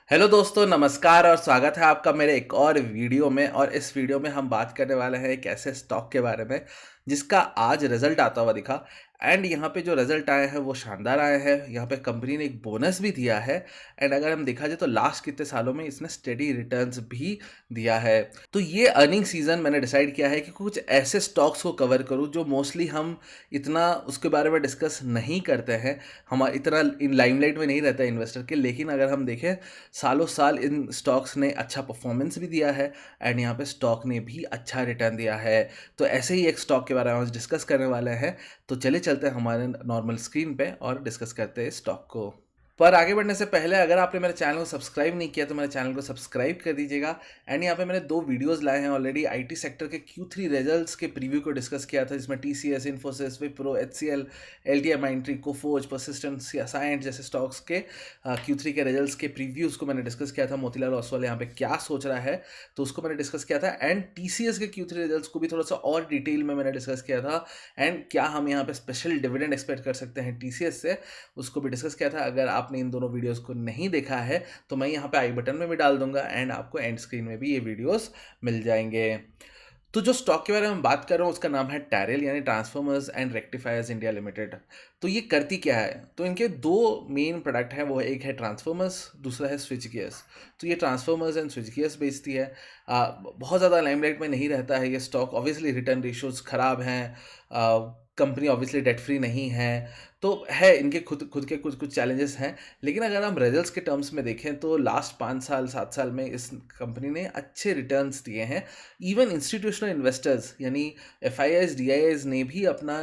Hello दोस्तों, नमस्कार और स्वागत है आपका मेरे एक और वीडियो में। और इस वीडियो में हम बात करने वाले हैं एक ऐसे स्टॉक के बारे में जिसका आज रिजल्ट आता हुआ दिखा। एंड यहाँ पे जो रिजल्ट आए हैं वो शानदार आए हैं। यहाँ पे कंपनी ने एक बोनस भी दिया है। एंड अगर हम देखा जाए तो लास्ट कितने सालों में इसने स्टेडी रिटर्न्स भी दिया है। तो ये अर्निंग सीजन मैंने डिसाइड किया है कि कुछ ऐसे स्टॉक्स को कवर करूँ जो मोस्टली हम इतना उसके बारे में डिस्कस नहीं करते हैं, हमारा इतना इन लाइमलाइट में नहीं रहता है इन्वेस्टर के। लेकिन अगर हम देखें, सालों साल इन स्टॉक्स ने अच्छा परफॉर्मेंस भी दिया है एंड यहाँ पे स्टॉक ने भी अच्छा रिटर्न दिया है। तो ऐसे ही एक स्टॉक के बारे में आज डिस्कस करने वाले हैं। तो चले चलते हैं हमारे नॉर्मल स्क्रीन पे और डिस्कस करते हैं स्टॉक को। पर आगे बढ़ने से पहले अगर आपने मेरे चैनल को सब्सक्राइब नहीं किया तो मेरे चैनल को सब्सक्राइब कर दीजिएगा। एंड यहाँ पे मैंने 2 वीडियोस लाए हैं ऑलरेडी। आईटी सेक्टर के Q3 रिजल्ट्स के प्रीव्यू को डिस्कस किया था, जिसमें TCS, Infosys, Wipro, HCL, LTIMindtree, Coforge, Persistent, Cyient जैसे स्टॉक्स के Q3 के रिजल्ट्स के प्रीव्यूज़ को मैंने डिस्कस किया था। मोतीलाल ओसवाल यहाँ पे क्या सोच रहा है तो उसको मैंने डिस्कस किया था। एंड TCS के Q3 रिजल्ट्स को भी थोड़ा सा और डिटेल में मैंने डिस्कस किया था। एंड क्या हम यहाँ पे स्पेशल डिविडेंड एक्सपेक्ट कर सकते हैं TCS से, उसको भी डिस्कस किया था। अगर आपने इन दोनों वीडियोस को नहीं देखा है तो मैं यहाँ पे आई बटन में भी डाल दूंगा एंड आपको एंड स्क्रीन में भी ये वीडियोस मिल जाएंगे। तो जो स्टॉक के बारे में हम बात कर रहे हैं उसका नाम है टैरेल, यानी transformers and rectifiers India limited. तो ये करती क्या है? तो इनके 2 मेन प्रोडक्ट हैं, वो एक है ट्रांसफॉर्मर्स, दूसरा है स्विच गियर्स। तो ये ट्रांसफॉर्मर्स एंड स्विच गियर्स बेचती है। बहुत ज़्यादा लाइमलाइट में नहीं रहता है ये स्टॉक। ऑब्वियसली रिटर्न रेशियोज ख़राब हैं, कंपनी ऑब्वियसली डेट फ्री नहीं है, तो है इनके खुद खुद के कुछ कुछ चैलेंजेस हैं। लेकिन अगर हम रिजल्ट्स के टर्म्स में देखें तो लास्ट 5 साल 7 साल में इस कंपनी ने अच्छे रिटर्न्स दिए हैं। इवन इंस्टीट्यूशनल इन्वेस्टर्स यानी FIIs DIIs ने भी अपना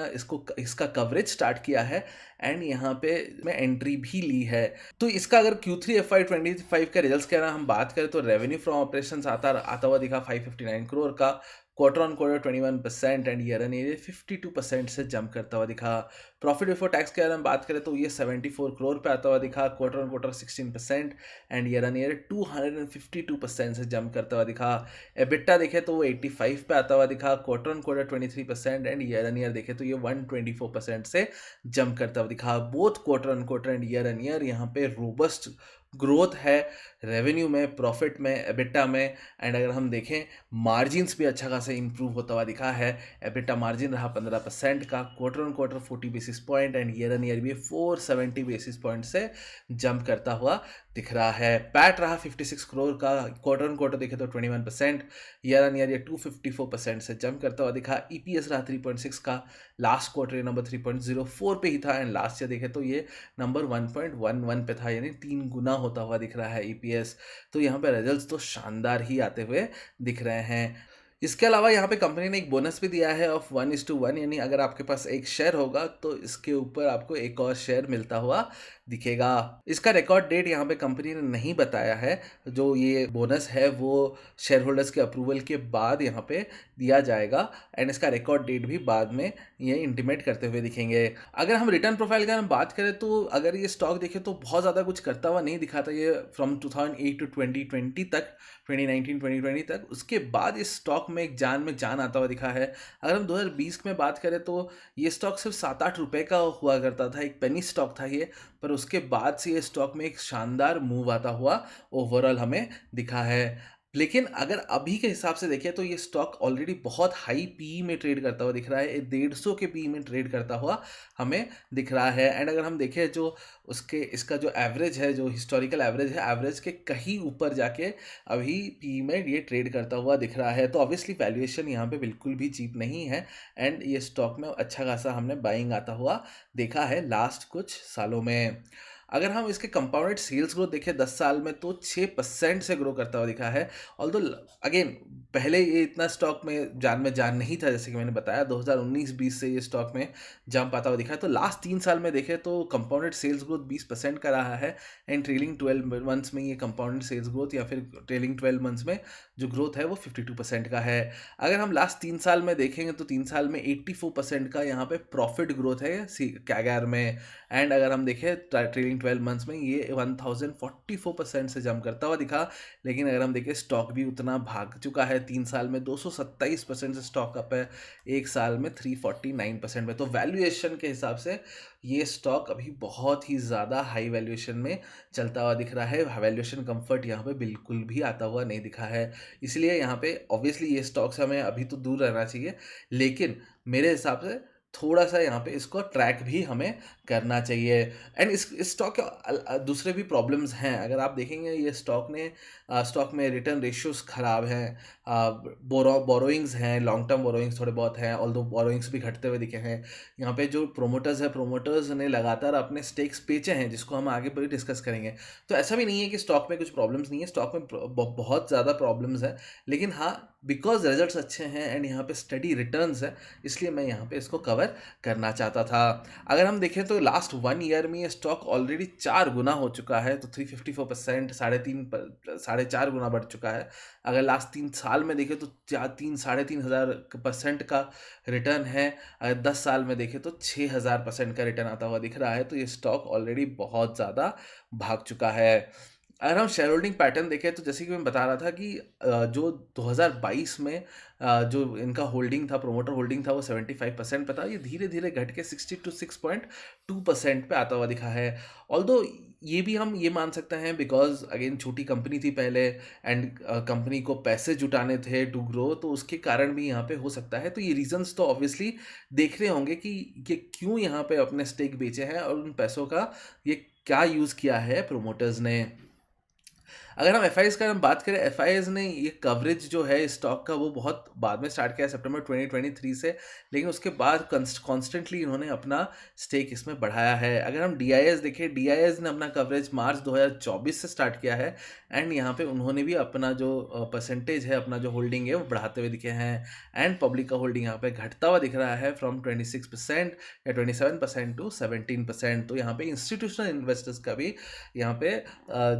इसका कवरेज स्टार्ट किया है एंड यहाँ पे में एंट्री भी ली है। तो इसका अगर Q3 FY25 का रिजल्ट्स के अगर हम बात करें तो रेवेन्यू फ्रॉम ऑपरेशंस आता हुआ दिखा 559 करोड़ का, quarter on quarter 21% and year on year 52% से जंप करता हुआ दिखा। प्रॉफिट बिफोर टैक्स के अगर हम बात करें तो ये 74 करोड़ पे आता हुआ दिखा, quarter on quarter 16% and year on year 252% से जंप करता हुआ दिखा। एबिटा देखे तो वो 85 पे आता हुआ दिखा, quarter on quarter 23% and year on year देखे तो ये 124% से जंप करता हुआ दिखा। Both quarter on quarter and year on year यहाँ पे रोबस्ट ग्रोथ है रेवेन्यू में, प्रॉफिट में, एबिटा में। एंड अगर हम देखें मार्जिन्स भी अच्छा खासा इंप्रूव होता हुआ दिखा है। एबिटा मार्जिन रहा 15% का, quarter on quarter 40 basis point and year on year भी 470 बेसिस पॉइंट से जंप करता हुआ दिख रहा है। पैट रहा 56 करोड़ का, क्वार्टर ऑन क्वार्टर देखे तो 21%, ईयर एन ईयर ये 254% से जंप करता हुआ दिखा। EPS रहा 3.6 का, लास्ट क्वार्टर ये नंबर 3.04 पे ही था एंड लास्ट ईयर देखे तो ये नंबर 1.11 पे था, यानी 3 गुना होता हुआ दिख रहा है EPS। तो यहाँ पे रिजल्ट्स तो शानदार ही आते हुए दिख रहे हैं। इसके अलावा यहाँ पे कंपनी ने एक बोनस भी दिया है ऑफ 1:1, यानी अगर आपके पास एक शेयर होगा तो इसके ऊपर आपको एक और शेयर मिलता हुआ दिखेगा। इसका रिकॉर्ड डेट यहाँ पे कंपनी ने नहीं बताया है। जो ये बोनस है वो शेयर होल्डर्स के अप्रूवल के बाद यहाँ पे दिया जाएगा एंड इसका रिकॉर्ड डेट भी बाद में ये इंटीमेट करते हुए दिखेंगे। अगर हम रिटर्न प्रोफाइल की हम बात करें तो अगर ये स्टॉक देखें तो बहुत ज़्यादा कुछ करता हुआ नहीं दिखा था ये फ्रॉम 2008 टू 2020 तक, 2019-2020 तक। उसके बाद इस स्टॉक में एक जान आता हुआ दिखा है। अगर हम 2020 में बात करें तो ये स्टॉक सिर्फ 7-8 रुपए का हुआ करता था, एक पेनी स्टॉक था ये। पर उसके बाद से ये स्टॉक में एक शानदार मूव आता हुआ ओवरऑल हमें दिखा है। लेकिन अगर अभी के हिसाब से देखें तो ये स्टॉक ऑलरेडी बहुत हाई PE में ट्रेड करता हुआ दिख रहा है, 150 के PE में ट्रेड करता हुआ हमें दिख रहा है। एंड अगर हम देखें जो इसका जो एवरेज है, जो हिस्टोरिकल एवरेज है, एवरेज के कहीं ऊपर जाके अभी PE में ये ट्रेड करता हुआ दिख रहा है। तो ऑब्वियसली वैल्यूएशन यहाँ पे बिल्कुल भी चीप नहीं है एंड ये स्टॉक में अच्छा खासा हमने बाइंग आता हुआ देखा है लास्ट कुछ सालों में। अगर हम इसके कंपाउंडेड सेल्स ग्रोथ देखें 10 साल में तो 6% से ग्रो करता हुआ दिखा है। ऑल्दो अगेन पहले ये इतना स्टॉक में जान नहीं था, जैसे कि मैंने बताया 2019-20 से ये स्टॉक में जंप आता हुआ दिखा है। तो लास्ट 3 साल में देखें तो कंपाउंडेड सेल्स ग्रोथ 20% का रहा है एंड ट्रेलिंग 12 मंथ्स में ये कंपाउंडेड सेल्स ग्रोथ या फिर ट्रेलिंग 12 मंथ्स में जो ग्रोथ है वो 52% का है। अगर हम लास्ट 3 साल में देखेंगे तो 3 साल में 84% का यहाँ पे प्रॉफिट ग्रोथ है कैगआर में। एंड अगर हम देखें ट्रेलिंग 12 मंथ्स में ये 1044% से जंप करता हुआ दिखा। लेकिन अगर हम देखें स्टॉक भी उतना भाग चुका है, 3 साल में 227% से स्टॉक अप है, 1 साल में 349% में। तो वैल्यूएशन के हिसाब से ये स्टॉक अभी बहुत ही ज़्यादा हाई वैल्यूएशन में चलता हुआ दिख रहा है। वैल्यूएशन कंफर्ट यहाँ पे बिल्कुल भी आता हुआ नहीं दिखा है। इसलिए यहाँ पे ऑब्वियसली ये स्टॉक से हमें अभी तो दूर रहना चाहिए, लेकिन मेरे हिसाब से थोड़ा-सा यहाँ पे इसको ट्रैक भी हमें करना चाहिए। एंड इस स्टॉक के दूसरे भी प्रॉब्लम्स हैं। अगर आप देखेंगे ये स्टॉक में रिटर्न रेशियोज़ ख़राब हैं, बोरोइंग्स हैं, लॉन्ग टर्म बोरोइंग्स थोड़े बहुत हैं, ऑल्दो बोरोइंग्स भी घटते हुए दिखे हैं। यहाँ पे जो प्रोमोटर्स ने लगातार अपने स्टेक्स बेचे हैं, जिसको हम आगे भी डिस्कस करेंगे। तो ऐसा भी नहीं है कि स्टॉक में कुछ प्रॉब्लम्स नहीं है, स्टॉक में बहुत ज़्यादा प्रॉब्लम्स हैं। लेकिन हाँ, बिकॉज़ रिजल्ट्स अच्छे हैं एंड यहाँ पे स्टडी रिटर्न्स है, इसलिए मैं यहाँ पे इसको कवर करना चाहता था। अगर हम देखें तो लास्ट 1 ईयर में ये स्टॉक ऑलरेडी 4 गुना हो चुका है, तो 354%, साढ़े 4 गुना बढ़ चुका है। अगर लास्ट 3 साल में देखें तो 3 हज़ार % का रिटर्न है। अगर 10 साल में देखें तो 6000% का रिटर्न आता हुआ दिख रहा है। तो ये स्टॉक ऑलरेडी बहुत ज़्यादा भाग चुका है। अगर हम शेयर होल्डिंग पैटर्न देखें तो जैसे कि मैं बता रहा था कि जो 2022 में जो इनका होल्डिंग था, प्रोमोटर होल्डिंग था, वो 75% पे था। ये धीरे-धीरे घट के 66% पे आता हुआ दिखा है। ऑल्दो ये भी हम ये मान सकते हैं बिकॉज़ अगेन छोटी कंपनी थी पहले एंड कंपनी को पैसे जुटाने थे टू ग्रो, तो उसके कारण भी यहाँ पे हो सकता है। तो ये रीज़न्स तो ऑब्वियसली देख रहे होंगे कि ये क्यों यहाँ पे अपने स्टेक बेचे हैं और उन पैसों का ये क्या यूज़ किया है प्रोमोटर्स ने। अगर हम एफआईज का हम बात करें, एफआईज ने ये कवरेज जो है स्टॉक का वो बहुत बाद में स्टार्ट किया सितंबर 2023 से, लेकिन उसके बाद कॉन्स्टेंटली इन्होंने अपना स्टेक इसमें बढ़ाया है। अगर हम डीआईएस देखें, डीआईएस ने अपना कवरेज मार्च 2024 से स्टार्ट किया है एंड यहाँ पे उन्होंने भी अपना जो परसेंटेज है, अपना जो होल्डिंग है वो बढ़ाते हुए दिखे हैं। एंड पब्लिक का होल्डिंग यहाँ पे घटता हुआ दिख रहा है फ्रॉम 26% या 27% टू 17%। तो यहाँ पे इंस्टीट्यूशनल इन्वेस्टर्स का भी यहाँ पे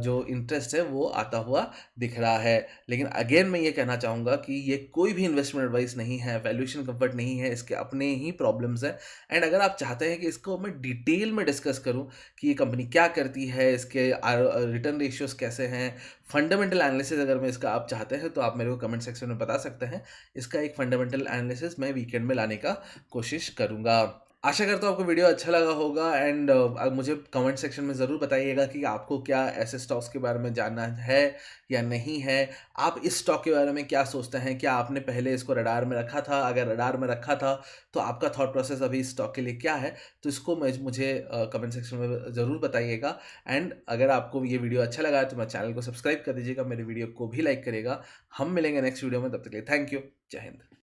जो इंटरेस्ट है वो आता हुआ दिख रहा है। लेकिन अगेन मैं ये कहना चाहूँगा कि ये कोई भी इन्वेस्टमेंट एडवाइस नहीं है, वैल्यूएशन कंफर्ट नहीं है, इसके अपने ही प्रॉब्लम्स हैं। एंड अगर आप चाहते हैं कि इसको मैं डिटेल में डिस्कस करूँ कि ये कंपनी क्या करती है, इसके रिटर्न रेशियोज़ कैसे हैं, फंडामेंटल एनालिसिस अगर मैं इसका आप चाहते हैं तो आप मेरे को कमेंट सेक्शन में बता सकते हैं। इसका एक फंडामेंटल एनालिसिस मैं वीकेंड में लाने का कोशिश करूँगा। आशा करता हूँ आपको वीडियो अच्छा लगा होगा एंड मुझे कमेंट सेक्शन में ज़रूर बताइएगा कि आपको क्या ऐसे स्टॉक्स के बारे में जानना है या नहीं है। आप इस स्टॉक के बारे में क्या सोचते हैं? क्या आपने पहले इसको रडार में रखा था? अगर रडार में रखा था तो आपका थॉट प्रोसेस अभी इस स्टॉक के लिए क्या है? तो इसको मुझे कमेंट सेक्शन में ज़रूर बताइएगा। एंड अगर आपको ये वीडियो अच्छा लगा है तो मेरे चैनल को सब्सक्राइब कर दीजिएगा, मेरे वीडियो को भी लाइक करिएगा। हम मिलेंगे नेक्स्ट वीडियो में, तब तक के लिए थैंक यू। जय हिंद।